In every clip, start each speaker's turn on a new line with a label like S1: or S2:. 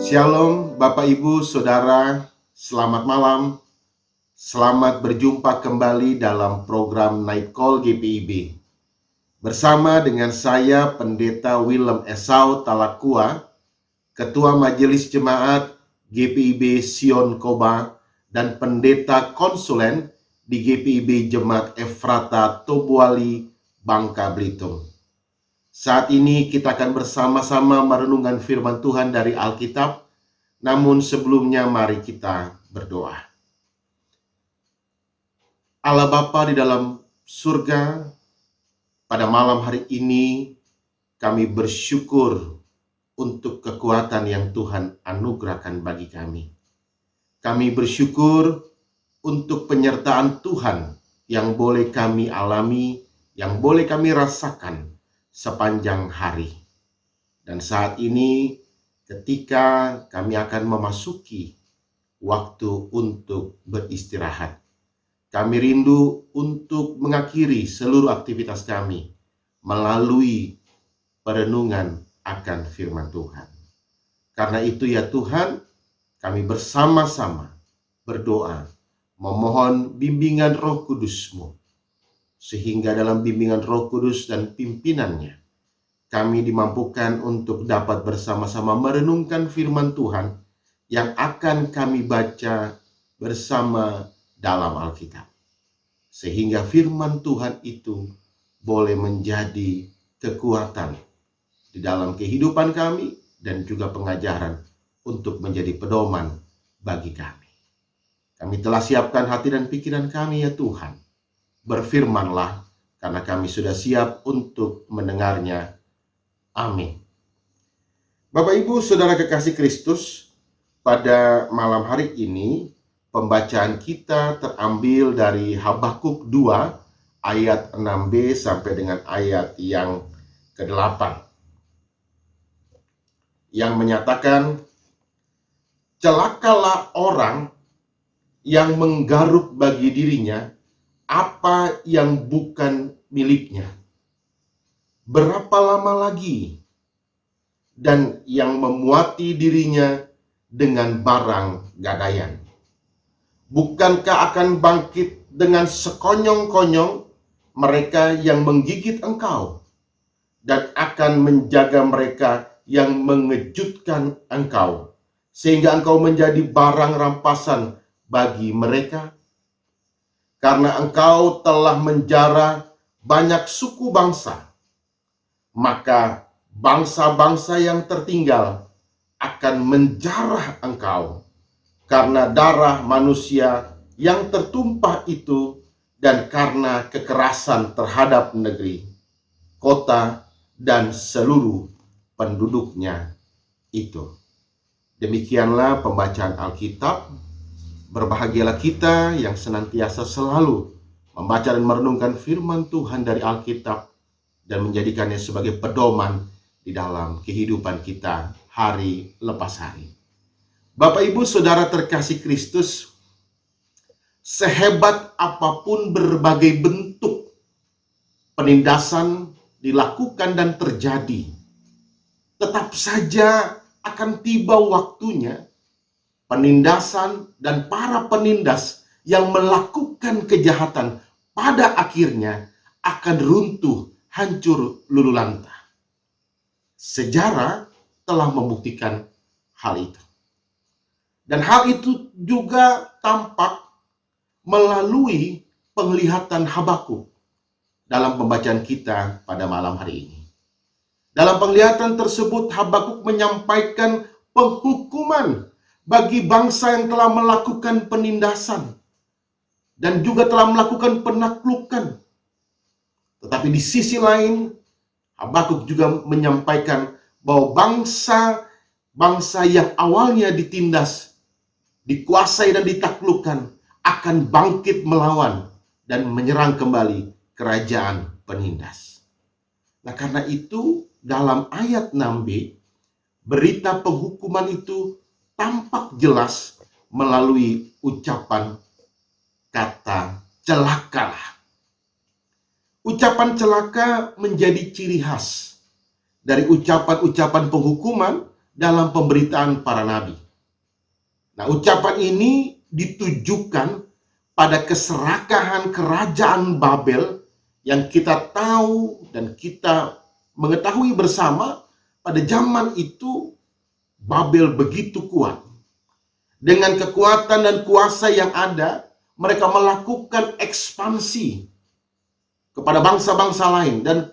S1: Shalom Bapak Ibu Saudara, selamat malam. Selamat berjumpa kembali dalam program Night Call GPIB. Bersama dengan saya Pendeta Willem Esau Talakua, Ketua Majelis Jemaat GPIB Sion Koba dan Pendeta Konsulen di GPIB Jemaat Efrata Tobuali, Bangka Belitung. Saat ini kita akan bersama-sama merenungkan firman Tuhan dari Alkitab. Namun sebelumnya mari kita berdoa. Allah Bapa di dalam surga, pada malam hari ini kami bersyukur untuk kekuatan yang Tuhan anugerahkan bagi kami. Kami bersyukur untuk penyertaan Tuhan yang boleh kami alami, yang boleh kami rasakan sepanjang hari. Dan saat ini ketika kami akan memasuki waktu untuk beristirahat, kami rindu untuk mengakhiri seluruh aktivitas kami melalui perenungan akan firman Tuhan. Karena itu ya Tuhan, kami bersama-sama berdoa, memohon bimbingan Roh Kudus-Mu, sehingga dalam bimbingan Roh Kudus dan pimpinannya, kami dimampukan untuk dapat bersama-sama merenungkan firman Tuhan yang akan kami baca bersama dalam Alkitab. Sehingga firman Tuhan itu boleh menjadi kekuatan di dalam kehidupan kami dan juga pengajaran untuk menjadi pedoman bagi kami. Kami telah siapkan hati dan pikiran kami ya Tuhan. Berfirmanlah karena kami sudah siap untuk mendengarnya. Amin. Bapak Ibu Saudara kekasih Kristus, pada malam hari ini pembacaan kita terambil dari Habakuk 2 ayat 6b sampai dengan ayat yang ke-8 yang menyatakan, celakalah orang yang menggaruk bagi dirinya apa yang bukan miliknya. Berapa lama lagi? Dan yang memuati dirinya dengan barang gadaian. Bukankah akan bangkit dengan sekonyong-konyong mereka yang menggigit engkau, dan akan menjaga mereka yang mengejutkan engkau, sehingga engkau menjadi barang rampasan bagi mereka? Karena engkau telah menjara banyak suku bangsa, maka bangsa-bangsa yang tertinggal akan menjarah engkau karena darah manusia yang tertumpah itu dan karena kekerasan terhadap negeri, kota, dan seluruh penduduknya itu. Demikianlah pembacaan Alkitab. Berbahagialah kita yang senantiasa selalu membaca dan merenungkan firman Tuhan dari Alkitab dan menjadikannya sebagai pedoman di dalam kehidupan kita hari lepas hari. Bapak Ibu Saudara terkasih Kristus, sehebat apapun berbagai bentuk penindasan dilakukan dan terjadi, tetap saja akan tiba waktunya penindasan dan para penindas yang melakukan kejahatan pada akhirnya akan runtuh, hancur lulu lantah. Sejarah telah membuktikan hal itu. Dan hal itu juga tampak melalui penglihatan Habakuk dalam pembacaan kita pada malam hari ini. Dalam penglihatan tersebut, Habakuk menyampaikan penghukuman bagi bangsa yang telah melakukan penindasan dan juga telah melakukan penaklukan. Tetapi di sisi lain, Habakuk juga menyampaikan bahwa bangsa yang awalnya ditindas, dikuasai dan ditaklukkan akan bangkit melawan dan menyerang kembali kerajaan penindas. Nah, karena itu dalam ayat 6b, berita penghukuman itu tampak jelas melalui ucapan kata celakalah. Ucapan celaka menjadi ciri khas dari ucapan-ucapan penghukuman dalam pemberitaan para nabi. Nah, ucapan ini ditujukan pada keserakahan kerajaan Babel yang kita tahu dan kita mengetahui bersama pada zaman itu Babel begitu kuat. Dengan kekuatan dan kuasa yang ada, mereka melakukan ekspansi kepada bangsa-bangsa lain, dan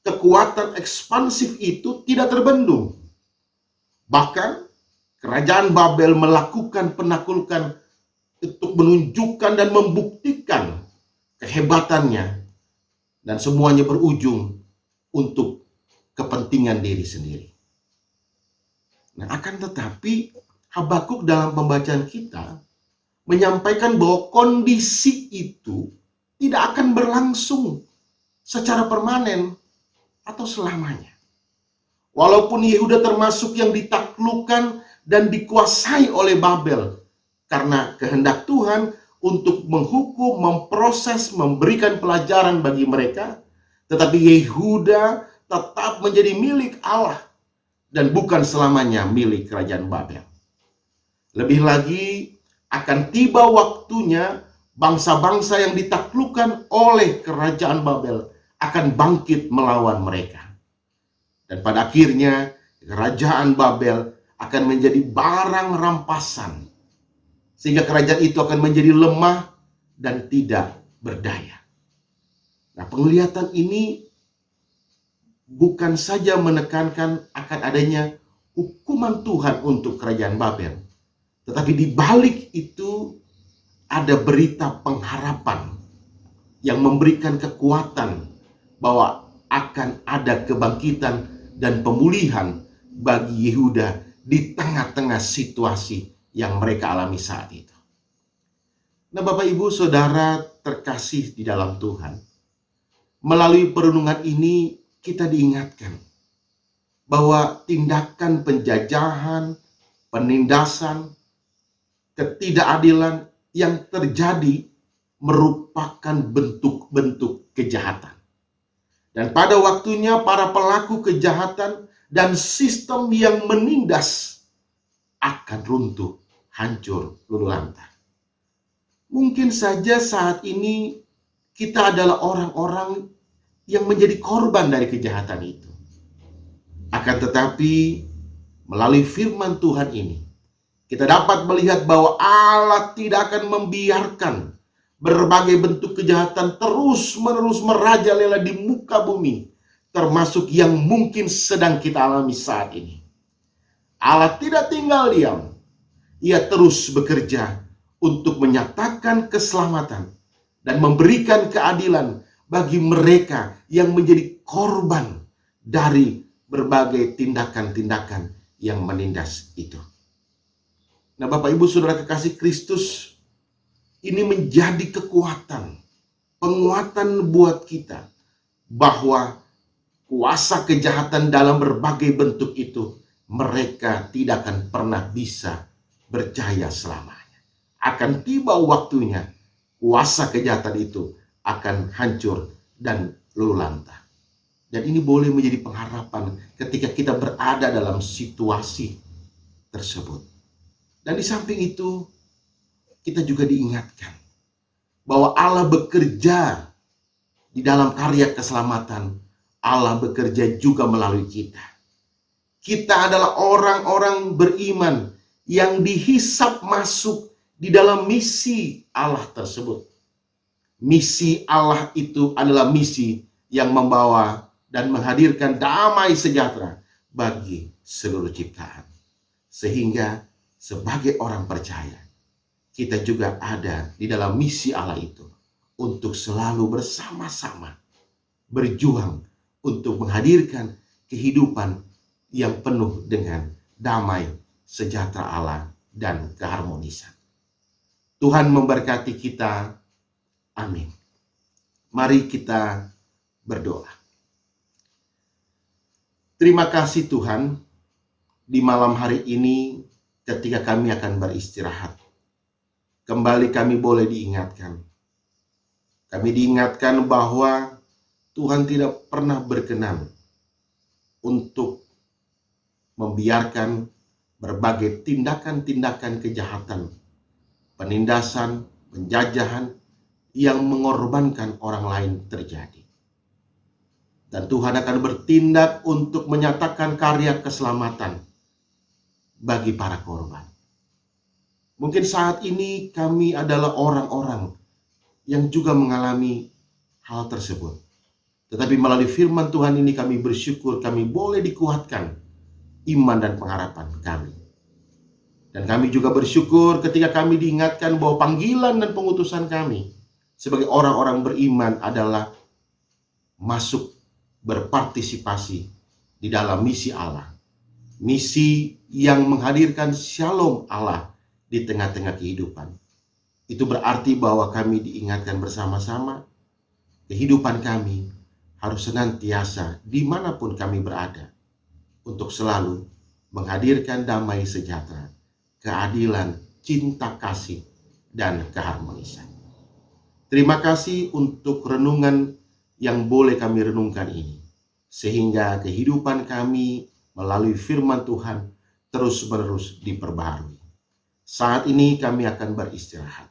S1: kekuatan ekspansif itu tidak terbendung. Bahkan kerajaan Babel melakukan penaklukan untuk menunjukkan dan membuktikan kehebatannya, dan semuanya berujung untuk kepentingan diri sendiri. Nah, akan tetapi Habakuk dalam pembacaan kita menyampaikan bahwa kondisi itu tidak akan berlangsung secara permanen atau selamanya. Walaupun Yehuda termasuk yang ditaklukkan dan dikuasai oleh Babel karena kehendak Tuhan untuk menghukum, memproses, memberikan pelajaran bagi mereka, tetapi Yehuda tetap menjadi milik Allah dan bukan selamanya milik kerajaan Babel. Lebih lagi, akan tiba waktunya bangsa-bangsa yang ditaklukkan oleh kerajaan Babel akan bangkit melawan mereka. Dan pada akhirnya, kerajaan Babel akan menjadi barang rampasan, sehingga kerajaan itu akan menjadi lemah dan tidak berdaya. Nah, penglihatan ini bukan saja menekankan akan adanya hukuman Tuhan untuk kerajaan Babel, tetapi di balik itu ada berita pengharapan yang memberikan kekuatan bahwa akan ada kebangkitan dan pemulihan bagi Yehuda di tengah-tengah situasi yang mereka alami saat itu. Nah, Bapak Ibu Saudara terkasih di dalam Tuhan, melalui perenungan ini kita diingatkan bahwa tindakan penjajahan, penindasan, ketidakadilan yang terjadi merupakan bentuk-bentuk kejahatan. Dan pada waktunya para pelaku kejahatan dan sistem yang menindas akan runtuh, hancur, luluh lantak. Mungkin saja saat ini kita adalah orang-orang yang menjadi korban dari kejahatan itu. Akan tetapi melalui firman Tuhan ini, kita dapat melihat bahwa Allah tidak akan membiarkan berbagai bentuk kejahatan terus-menerus merajalela di muka bumi, termasuk yang mungkin sedang kita alami saat ini. Allah tidak tinggal diam. Ia terus bekerja untuk menyatakan keselamatan dan memberikan keadilan bagi mereka yang menjadi korban dari berbagai tindakan-tindakan yang menindas itu. Nah, Bapak Ibu Saudara kekasih Kristus, ini menjadi kekuatan, penguatan buat kita bahwa kuasa kejahatan dalam berbagai bentuk itu mereka tidak akan pernah bisa berjaya selamanya. Akan tiba waktunya kuasa kejahatan itu akan hancur dan luluh lantak. Dan ini boleh menjadi pengharapan ketika kita berada dalam situasi tersebut. Dan di samping itu, kita juga diingatkan bahwa Allah bekerja di dalam karya keselamatan. Allah bekerja juga melalui kita. Kita adalah orang-orang beriman yang dihisap masuk di dalam misi Allah tersebut. Misi Allah itu adalah misi yang membawa dan menghadirkan damai sejahtera bagi seluruh ciptaan. Sehingga sebagai orang percaya, kita juga ada di dalam misi Allah itu untuk selalu bersama-sama berjuang untuk menghadirkan kehidupan yang penuh dengan damai, sejahtera Allah, dan keharmonisan. Tuhan memberkati kita. Amin. Mari kita berdoa. Terima kasih Tuhan, di malam hari ini ketika kami akan beristirahat, kembali kami boleh diingatkan. Kami diingatkan bahwa Tuhan tidak pernah berkenan untuk membiarkan berbagai tindakan-tindakan kejahatan, penindasan, penjajahan yang mengorbankan orang lain terjadi. Dan Tuhan akan bertindak untuk menyatakan karya keselamatan bagi para korban. Mungkin saat ini kami adalah orang-orang yang juga mengalami hal tersebut. Tetapi melalui firman Tuhan ini kami bersyukur kami boleh dikuatkan iman dan pengharapan kami. Dan kami juga bersyukur ketika kami diingatkan bahwa panggilan dan pengutusan kami sebagai orang-orang beriman adalah masuk berpartisipasi di dalam misi Allah. Misi yang menghadirkan shalom Allah di tengah-tengah kehidupan. Itu berarti bahwa kami diingatkan bersama-sama, kehidupan kami harus senantiasa dimanapun kami berada, untuk selalu menghadirkan damai sejahtera, keadilan, cinta kasih, dan keharmonisan. Terima kasih untuk renungan yang boleh kami renungkan ini, sehingga kehidupan kami melalui firman Tuhan terus-menerus diperbaharui. Saat ini kami akan beristirahat.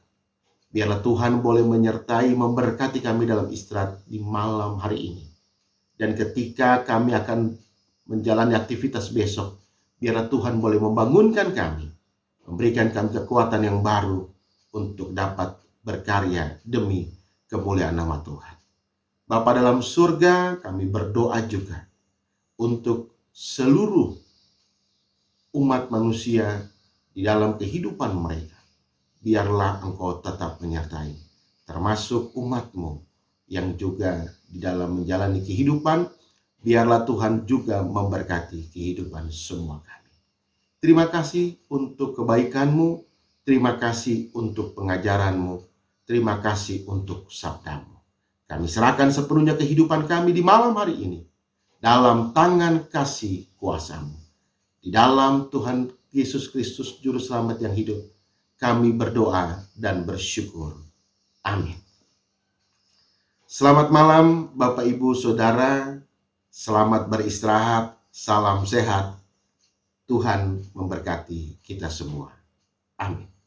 S1: Biarlah Tuhan boleh menyertai, memberkati kami dalam istirahat di malam hari ini. Dan ketika kami akan menjalani aktivitas besok, biarlah Tuhan boleh membangunkan kami, memberikan kami kekuatan yang baru untuk dapat berkarya demi kemuliaan nama Tuhan. Bapa dalam surga, kami berdoa juga untuk seluruh umat manusia di dalam kehidupan mereka. Biarlah Engkau tetap menyertai, termasuk umat-Mu yang juga di dalam menjalani kehidupan. Biarlah Tuhan juga memberkati kehidupan semua kami. Terima kasih untuk kebaikan-Mu, terima kasih untuk pengajaran-Mu, terima kasih untuk sabda-Mu. Kami serahkan sepenuhnya kehidupan kami di malam hari ini dalam tangan kasih kuasa-Mu. Di dalam Tuhan Yesus Kristus Juru Selamat yang hidup, kami berdoa dan bersyukur. Amin. Selamat malam Bapak Ibu Saudara, selamat beristirahat, salam sehat. Tuhan memberkati kita semua. Amin.